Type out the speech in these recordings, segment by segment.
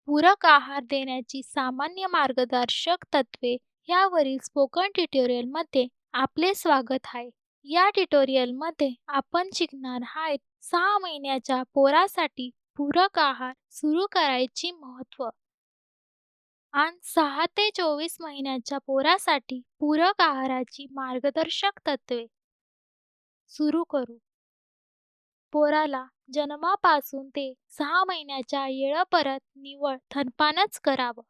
पूरक आहार देण्याची सामान्य मार्गदर्शक तत्त्वे यावरील स्पोकन ट्युटोरियलमध्ये आपले स्वागत आहे. या ट्युटोरियलमध्ये आपण शिकणार आहोत 6 महिन्याच्या पोरासाठी पूरक आहार सुरू करायची महत्त्व आणि 6 ते 24 महिन्याच्या पोरासाठी पूरक आहाराची मार्गदर्शक तत्त्वे. सुरू करू. पोराला जन्मापासून ते 6 महिन्याच्या येळेपर्यंत निव्वळ थनपानच करावं.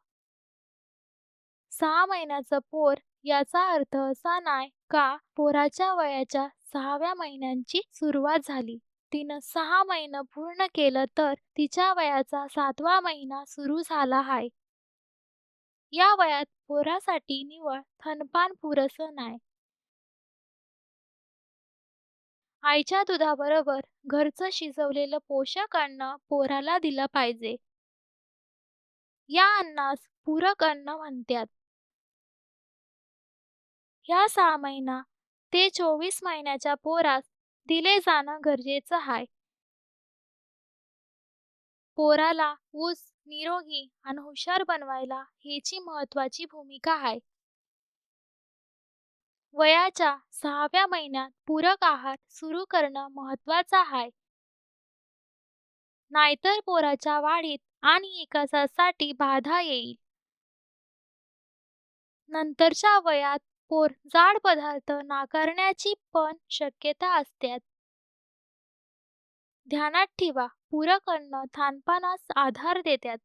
6 महिन्याचं पोर याचा अर्थ असा नाही का पोराच्या वयाच्या 6व्या महिन्यांची सुरुवात झाली. तिनं 6 महिने पूर्ण केलं तर तिच्या वयाचा 7वा महिना सुरू झाला आहे. या वयात पोरासाठी निव्वळ थनपान पुरेसं नाही. आईच्या दुधाबरोबर घरचं शिजवलेलं पोषक अन्न पोराला दिलं पाहिजे. या अन्नास पूरक अन्न म्हणतात. ह्या 6 महिना ते 24 महिन्याच्या पोरास दिले जाणं गरजेचं आहे. पोराला ऊस, निरोगी आणि हुशार बनवायला ह्याची महत्त्वाची भूमिका आहे. वयाच्या 6व्या महिन्यात पूरक आहार सुरू करणं महत्त्वाचं आहे. नाहीतर पोराच्या वाढीत आणि विकासासाठी बाधा येईल. नंतरच्या वयात पोर जाड पदार्थ नाकारण्याची पण शक्यता असते. ध्यानात ठेवा, पूरक अन्न थानपानास आधार देतात.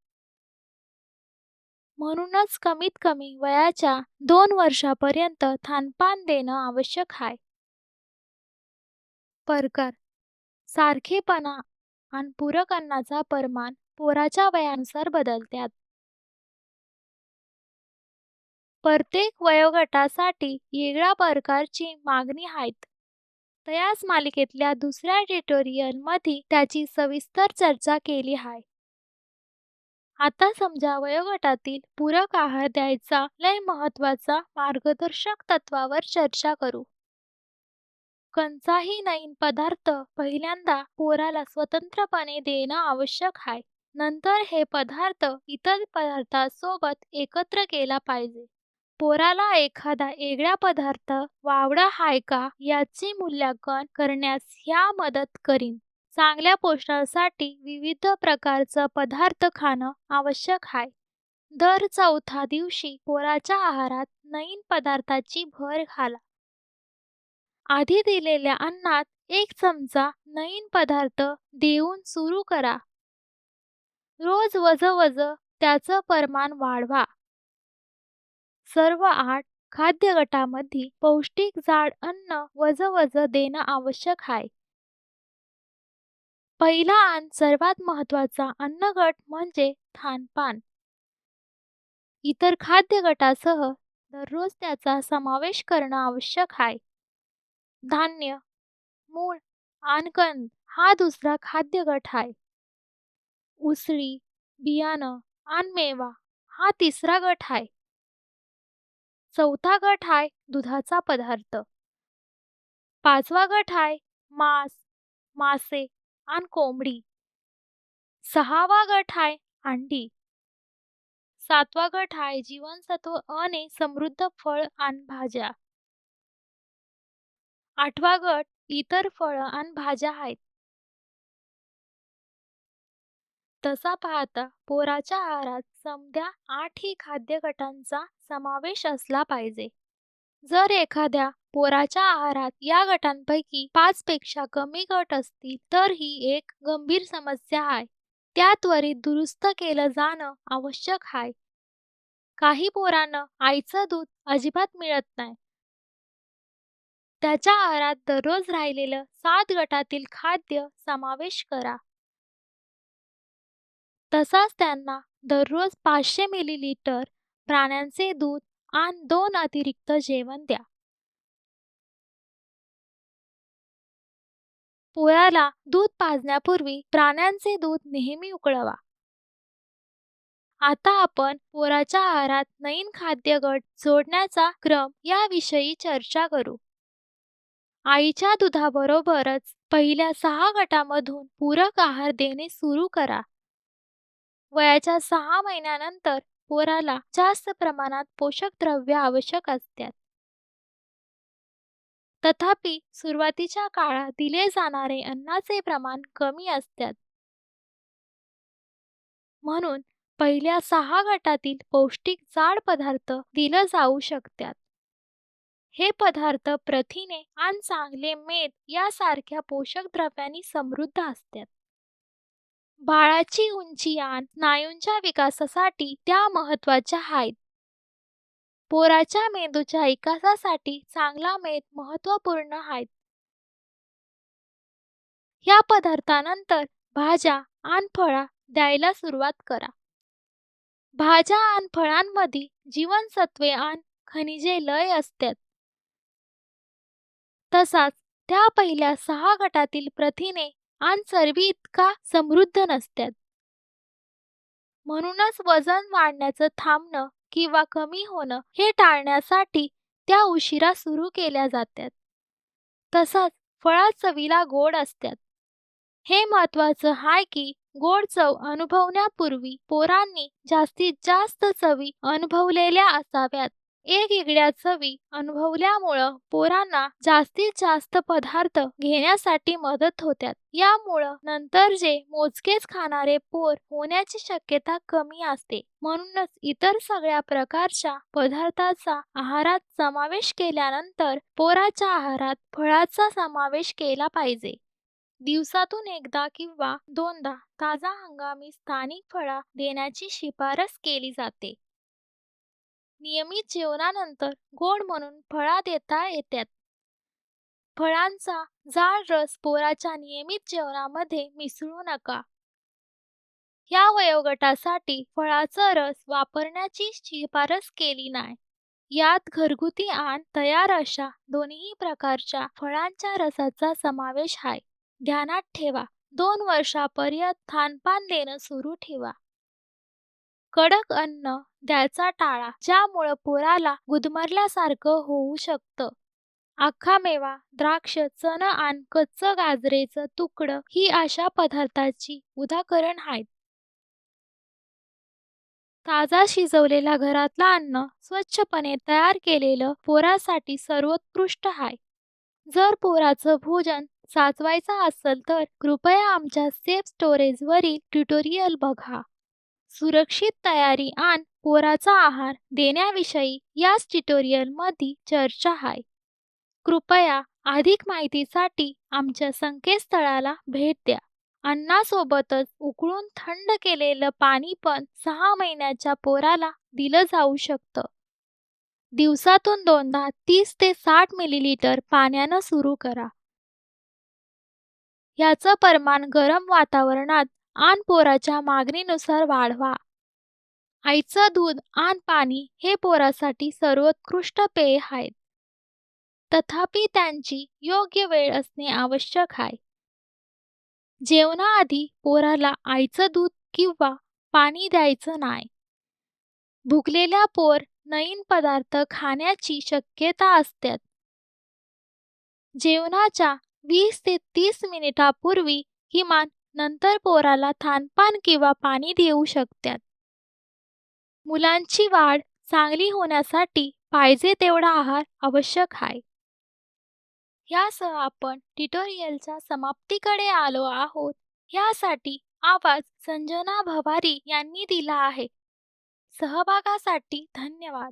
म्हणूनच कमीत कमी वयाच्या 2 वर्षापर्यंत थानपान देणं आवश्यक आहे. प्रकार, सारखेपणा आणि पूरक अन्नाचा प्रमाण पोराच्या वयानुसार बदलतात. प्रत्येक वयोगटासाठी वेगळ्या प्रकारची मागणी आहेत. त्याच मालिकेतल्या दुसऱ्या ट्युटोरियलमध्ये त्याची सविस्तर चर्चा केली आहे. आता समजा वयोगटातील पूरक आहार द्यायचा लय महत्त्वाचा मार्गदर्शक तत्वावर चर्चा करू. कोणताही नवीन पदार्थ पहिल्यांदा पोराला स्वतंत्रपणे देणं आवश्यक आहे. नंतर हे पदार्थ इतर पदार्थांसोबत एकत्र केला पाहिजे. पोराला एखादा वेगळा पदार्थ आवडा आहे का याचे मूल्यांकन करण्यास ह्या मदत करीन. चांगल्या पोषणासाठी विविध प्रकारचं पदार्थ खाणं आवश्यक आहे. दर 4थ्या दिवशी पोराच्या आहारात नवीन पदार्थाची भर घाला. आधी दिलेल्या अन्नात 1 चमचा नवीन पदार्थ देऊन सुरू करा. रोज वजवज त्याचं प्रमाण वाढवा. सर्व 8 खाद्य गटामध्ये पौष्टिक जाड अन्न वजवज देणं आवश्यक आहे. पहिला आणि सर्वात महत्त्वाचा अन्नगट म्हणजे थानपान. इतर खाद्य गटासह दररोज त्याचा समावेश करणं आवश्यक आहे. धान्य, मूळ आणि कंद हा दुसरा खाद्य गट आहे. उसळी, बियाणं आणि मेवा हा तिसरा गट आहे. चौथा गट आहे दुधाचा पदार्थ. 5वा गट आहे मांस, मासे आणि कोंबडी. 6वा गट आहे अंडी. 7वा गट आहे जीवनसत्व आणि समृद्ध फळ आणि भाज्या. 8वा गट इतर फळं आणि भाज्या आहेत. तसा पाहता पोराच्या आहारात समद्या 8ही खाद्य गटांचा समावेश असला पाहिजे. जर एखाद्या पोराच्या आहारात या गटांपैकी 5 पेक्षा कमी गट असतील तर ही एक गंभीर समस्या आहे. त्या त्वरित दुरुस्त केलं जाणं आवश्यक आहे. काही पोरांना आईचं दूध अजिबात मिळत नाही. त्याच्या आहारात दररोज राहिलेलं 7 गटातील खाद्य समावेश करा. तसाच त्यांना दररोज 500 मिलीलिटर प्राण्यांचे दूध आणि 2 अतिरिक्त जेवण द्या. पोराला दूध पाजण्यापूर्वी प्राण्यांचे दूध नेहमी उकळवा. आता आपण पोराच्या आहारात नवीन खाद्य गट जोडण्याचा क्रम याविषयी चर्चा करू. आईच्या दुधाबरोबरच पहिल्या 6 गटामधून पूरक आहार देणे सुरू करा. वयाच्या 6 महिन्यानंतर पोराला जास्त प्रमाणात पोषक द्रव्ये आवश्यक असतात. तथापि, सुरुवातीच्या काळात दिले जाणारे अन्नाचे प्रमाण कमी असतात. म्हणून पहिल्या 6 गटातील पौष्टिक जाड पदार्थ दिले जाऊ शकतात. हे पदार्थ प्रथिने आणि चांगले मेद यासारख्या पोषक द्रव्यांनी समृद्ध असतात. बाळाची उंची आणि स्नायूंच्या विकासासाठी त्या महत्त्वाच्या आहेत. पोराच्या मेंदूच्या विकासासाठी चांगला मेद महत्त्वपूर्ण आहे. या पदार्थानंतर भाज्या आणि फळं द्यायला सुरुवात करा. भाज्या आणि फळांमध्ये जीवनसत्त्वे आणि खनिजे लय असतात. तसाच त्या पहिल्या 6 गटातील प्रथिने आणि चरबी इतका समृद्ध नसतात. म्हणूनच वजन वाढण्याचं थांबणं किंवा कमी होणं हे टाळण्यासाठी त्या उशिरा सुरू केल्या जातात. तसाच फळं चवीला गोड असतात. हे महत्त्वाचं आहे की गोड चव अनुभवण्यापूर्वी पोरांनी जास्तीत जास्त चवी अनुभवलेल्या असाव्यात. वेगवेगळ्या चवी अनुभवल्यामुळं पोरांना जास्तीत जास्त पदार्थ घेण्यासाठी मदत होतात. यामुळं नंतर जे मोजकेच खाणारे पोर होण्याची शक्यता कमी असते. म्हणूनच इतर सगळ्या प्रकारच्या पदार्थांचा आहारात समावेश केल्यानंतर पोराच्या आहारात फळाचा समावेश केला पाहिजे. दिवसातून एकदा किंवा दोनदा ताजा हंगामी स्थानिक फळं देण्याची शिफारस केली जाते. नियमित जेवणानंतर गोड म्हणून फळं देता येतात. फळांचा जाड रस पोराच्या नियमित जेवणामध्ये मिसळू नका. या वयोगटासाठी फळाचा रस वापरण्याची शिफारस केली नाही. यात घरगुती आणि तयार अशा दोन्ही प्रकारच्या फळांच्या रसाचा समावेश आहे. ध्यानात ठेवा, 2 वर्षापर्यंत खानपान देणं सुरू ठेवा. कडक अन्न द्यायचा टाळा, ज्यामुळं पोराला गुदमरल्यासारखं होऊ शकतं. अख्खा मेवा, द्राक्ष, चणं आणि कच्चं गाजरेचं तुकडं ही अशा पदार्थाची उदाहरण आहेत. ताजा शिजवलेला घरातलं अन्न स्वच्छपणे तयार केलेलं पोरासाठी सर्वोत्कृष्ट आहे. जर पोराचं भोजन साचवायचं असेल तर कृपया आमच्या सेफ स्टोरेजवरील ट्युटोरियल बघा. सुरक्षित तयारी आणि पोराचा आहार देण्याविषयी याच ट्युटोरियलमध्ये चर्चा आहे. कृपया अधिक माहितीसाठी आमच्या संकेतस्थळाला भेट द्या. अन्नासोबतच उकळून थंड केलेलं पाणी पण 6 महिन्याच्या पोराला दिलं जाऊ शकतं. दिवसातून दोनदा 30 ते 60 मिलीलिटर पाण्यानं सुरू करा. याचं प्रमाण गरम वातावरणात आणि पोराच्या मागणीनुसार वाढवा. आईचं दूध आणि पाणी हे पोरासाठी सर्वोत्कृष्ट पेय आहेत. तथापि त्यांची योग्य वेळ असणे आवश्यक आहे. जेवणाआधी पोराला आईचं दूध किंवा पाणी द्यायचं नाही. भुकलेल्या पोर नवीन पदार्थ खाण्याची शक्यता असते. जेवणाच्या 20 ते 30 मिनिटापूर्वी किमान नंतर पोराला खानपान किंवा पाणी देऊ शकतात. मुलांची वाढ चांगली होण्यासाठी पाहिजे तेवढा आहार आवश्यक आहे. यासह आपण ट्युटोरियलच्या समाप्तीकडे आलो आहोत. यासाठी आवाज संजना भवारी यांनी दिला आहे. सहभागासाठी धन्यवाद.